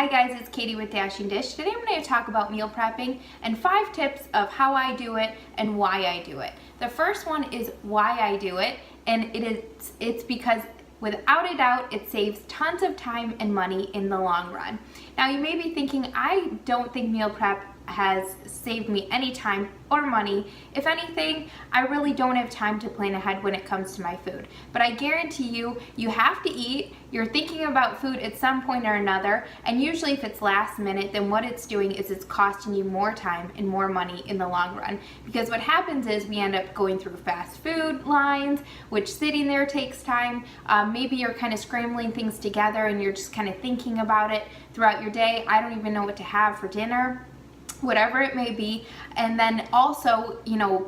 guys, it's Katie with Dashing Dish. Today I'm going to talk about meal prepping and 5 tips of how I do it and why I do it. The first one is why I do it, and it's because without a doubt it saves tons of time and money in the long run. Now you may be thinking, I don't think meal prep has saved me any time or money. If anything, I really don't have time to plan ahead when it comes to my food. But I guarantee you, you have to eat, you're thinking about food at some point or another, and usually if it's last minute, then what it's doing is it's costing you more time and more money in the long run. Because what happens is we end up going through fast food lines, which sitting there takes time. Maybe you're kind of scrambling things together and you're just kind of thinking about it throughout your day. I don't even know what to have for dinner, whatever it may be. And then also,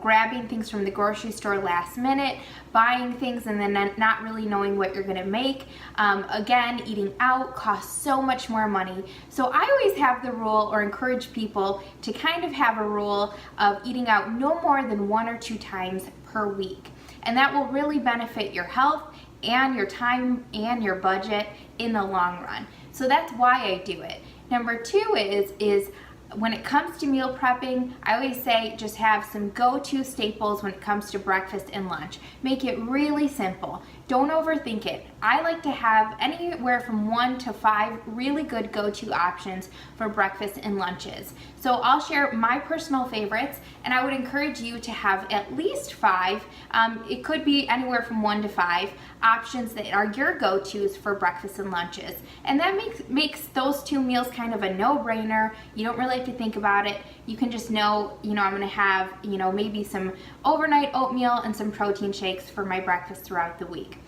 grabbing things from the grocery store last minute, buying things and then not really knowing what you're gonna make. Again, eating out costs so much more money. So I always have the rule, or encourage people to kind of have a rule of eating out no more than 1 or 2 times per week. And that will really benefit your health and your time and your budget in the long run. So that's why I do it. Number 2 is when it comes to meal prepping, I always say just have some go-to staples when it comes to breakfast and lunch. Make it really simple. Don't overthink it. I like to have anywhere from 1 to 5 really good go-to options for breakfast and lunches. So I'll share my personal favorites, and I would encourage you to have at least 5. It could be anywhere from 1 to 5 options that are your go-tos for breakfast and lunches. And that makes those 2 meals kind of a no-brainer. You don't really have to think about it. You can just know, I'm gonna have, maybe some overnight oatmeal and some protein shakes for my breakfast throughout the week.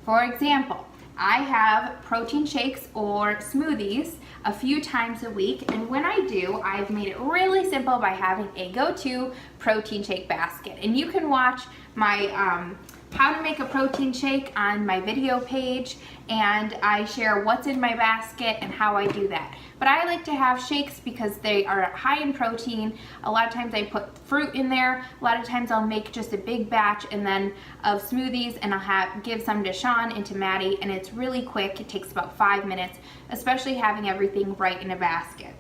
For example, I have protein shakes or smoothies a few times a week, and when I do, I've made it really simple by having a go-to protein shake basket. And you can watch my how to make a protein shake on my video page, and I share what's in my basket and how I do that. But I like to have shakes because they are high in protein. A lot of times I put fruit in there. A lot of times I'll make just a big batch and then of smoothies, and I'll give some to Sean and to Maddie, and it's really quick. It takes about 5 minutes, especially having everything right in a basket.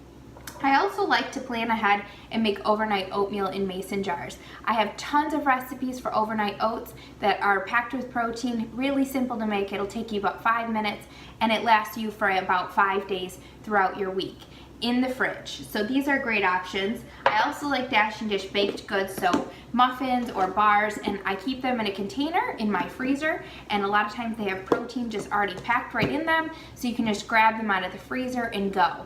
I also like to plan ahead and make overnight oatmeal in mason jars. I have tons of recipes for overnight oats that are packed with protein, really simple to make. It'll take you about 5 minutes, and it lasts you for about 5 days throughout your week in the fridge. So these are great options. I also like Dashing Dish baked goods, so muffins or bars, and I keep them in a container in my freezer, and a lot of times they have protein just already packed right in them, so you can just grab them out of the freezer and go.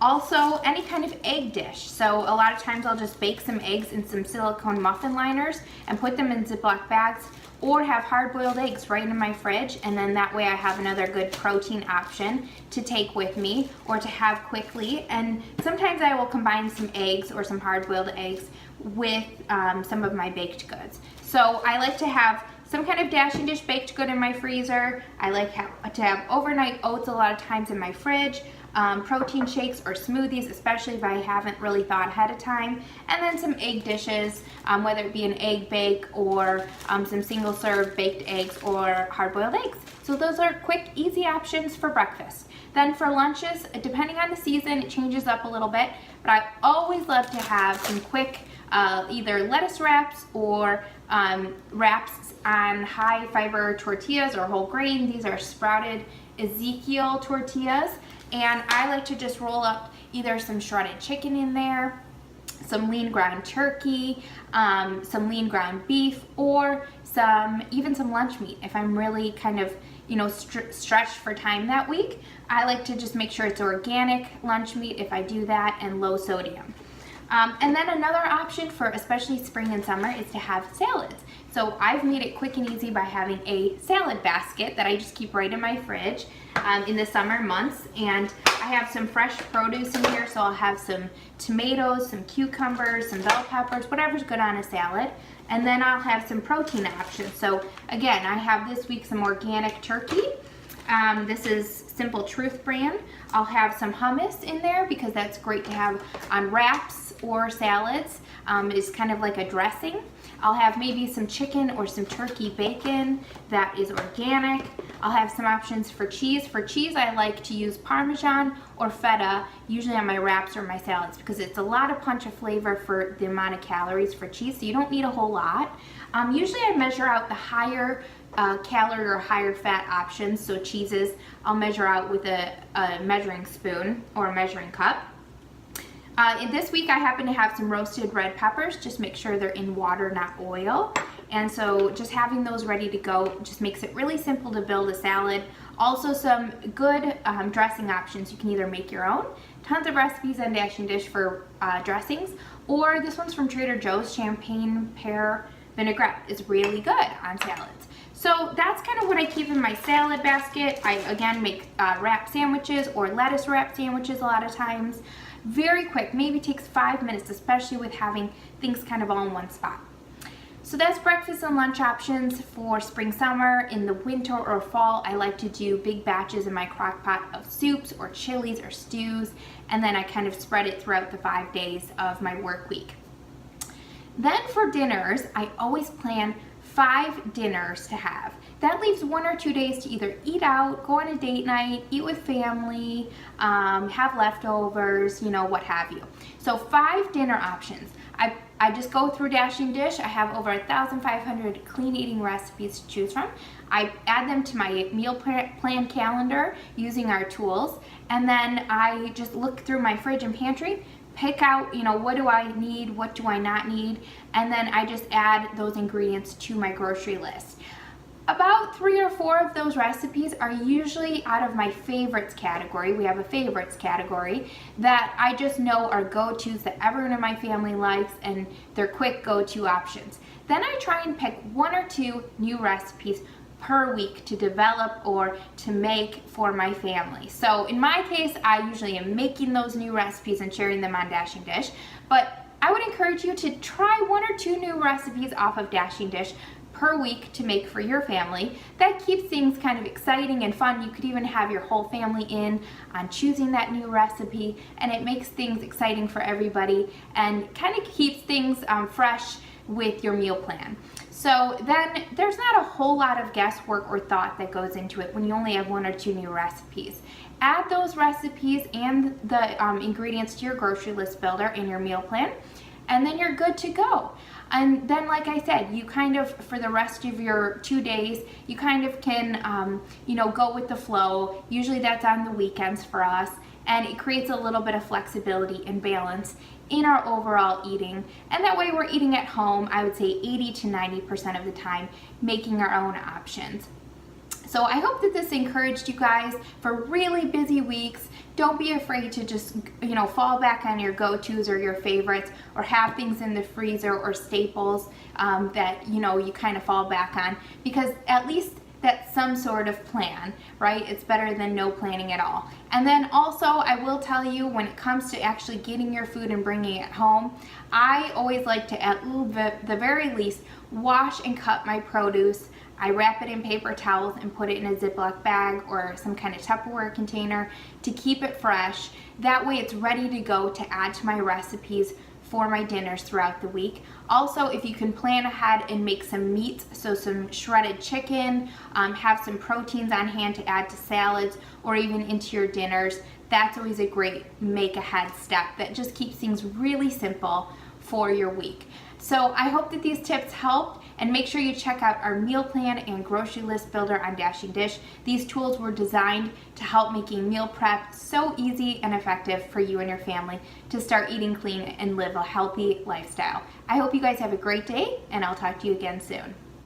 Also, any kind of egg dish. So a lot of times I'll just bake some eggs in some silicone muffin liners and put them in Ziploc bags, or have hard-boiled eggs right in my fridge, and then that way I have another good protein option to take with me or to have quickly. And sometimes I will combine some eggs or some hard-boiled eggs with some of my baked goods. So I like to have some kind of Dashing Dish baked good in my freezer. I like to have overnight oats a lot of times in my fridge. Protein shakes or smoothies, especially if I haven't really thought ahead of time, and then some egg dishes, whether it be an egg bake or some single serve baked eggs or hard-boiled eggs. So those are quick, easy options for breakfast. Then for lunches, depending on the season, it changes up a little bit, but I always love to have some quick either lettuce wraps or wraps on high fiber tortillas or whole grain. These are sprouted Ezekiel tortillas. And I like to just roll up either some shredded chicken in there, some lean ground turkey, some lean ground beef, or even some lunch meat. If I'm really kind of stretched for time that week, I like to just make sure it's organic lunch meat if I do that, and low sodium. And then another option for especially spring and summer is to have salads. So I've made it quick and easy by having a salad basket that I just keep right in my fridge in the summer months. And I have some fresh produce in here, so I'll have some tomatoes, some cucumbers, some bell peppers, whatever's good on a salad. And then I'll have some protein options. So again, I have this week some organic turkey. This is Simple Truth brand. I'll have some hummus in there because that's great to have on wraps or salads. It's kind of like a dressing. I'll have maybe some chicken or some turkey bacon that is organic. I'll have some options for cheese. For cheese, I like to use Parmesan or feta, usually on my wraps or my salads, because it's a lot of punch of flavor for the amount of calories for cheese, so you don't need a whole lot. Usually I measure out the higher calorie or higher fat options, so cheeses I'll measure out with a measuring spoon or a measuring cup. This week I happen to have some roasted red peppers. Just make sure they're in water, not oil. And so just having those ready to go just makes it really simple to build a salad. Also some good dressing options. You can either make your own. Tons of recipes on Dashing Dish for dressings. Or this one's from Trader Joe's, champagne pear vinaigrette. Is really good on salads. So that's kind of what I keep in my salad basket. I again make wrap sandwiches or lettuce wrap sandwiches a lot of times. Very quick, maybe takes 5 minutes, especially with having things kind of all in one spot. So that's breakfast and lunch options for spring, summer. In the winter or fall, I like to do big batches in my crock pot of soups or chilies or stews, and then I kind of spread it throughout the 5 days of my work week. Then for dinners, I always plan 5 dinners to have. That leaves 1 or 2 days to either eat out, go on a date night, eat with family, have leftovers, you know, what have you. So 5 dinner options. I just go through Dashing Dish. I have over 1,500 clean eating recipes to choose from. I add them to my meal plan calendar using our tools, and then I just look through my fridge and pantry, pick out, you know, what do I need, what do I not need, and then I just add those ingredients to my grocery list. About 3 or 4 of those recipes are usually out of my favorites category. We have a favorites category that I just know are go-tos that everyone in my family likes, and they're quick go-to options. Then I try and pick 1 or 2 new recipes per week to develop or to make for my family. So in my case, I usually am making those new recipes and sharing them on Dashing Dish, but I would encourage you to try 1 or 2 new recipes off of Dashing Dish per week to make for your family. That keeps things kind of exciting and fun. You could even have your whole family in on choosing that new recipe, and it makes things exciting for everybody and kind of keeps things fresh with your meal plan. So then there's not a whole lot of guesswork or thought that goes into it when you only have 1 or 2 new recipes. Add those recipes and the ingredients to your grocery list builder in your meal plan, and then you're good to go. And then, like I said, you kind of, for the rest of your 2 days, you kind of can, you know, go with the flow. Usually that's on the weekends for us, and it creates a little bit of flexibility and balance in our overall eating. And that way we're eating at home, I would say 80 to 90% of the time, making our own options. So I hope that this encouraged you guys for really busy weeks. Don't be afraid to just, you know, fall back on your go-tos or your favorites, or have things in the freezer or staples that, you know, you kind of fall back on, because at least that's some sort of plan, right? It's better than no planning at all. And then also, I will tell you, when it comes to actually getting your food and bringing it home, I always like to, at the very least, wash and cut my produce. I wrap it in paper towels and put it in a Ziploc bag or some kind of Tupperware container to keep it fresh. That way it's ready to go to add to my recipes for my dinners throughout the week. Also, if you can plan ahead and make some meats, so some shredded chicken, have some proteins on hand to add to salads or even into your dinners, that's always a great make ahead step that just keeps things really simple for your week. So I hope that these tips helped, and make sure you check out our meal plan and grocery list builder on Dashing Dish. These tools were designed to help making meal prep so easy and effective for you and your family to start eating clean and live a healthy lifestyle. I hope you guys have a great day, and I'll talk to you again soon.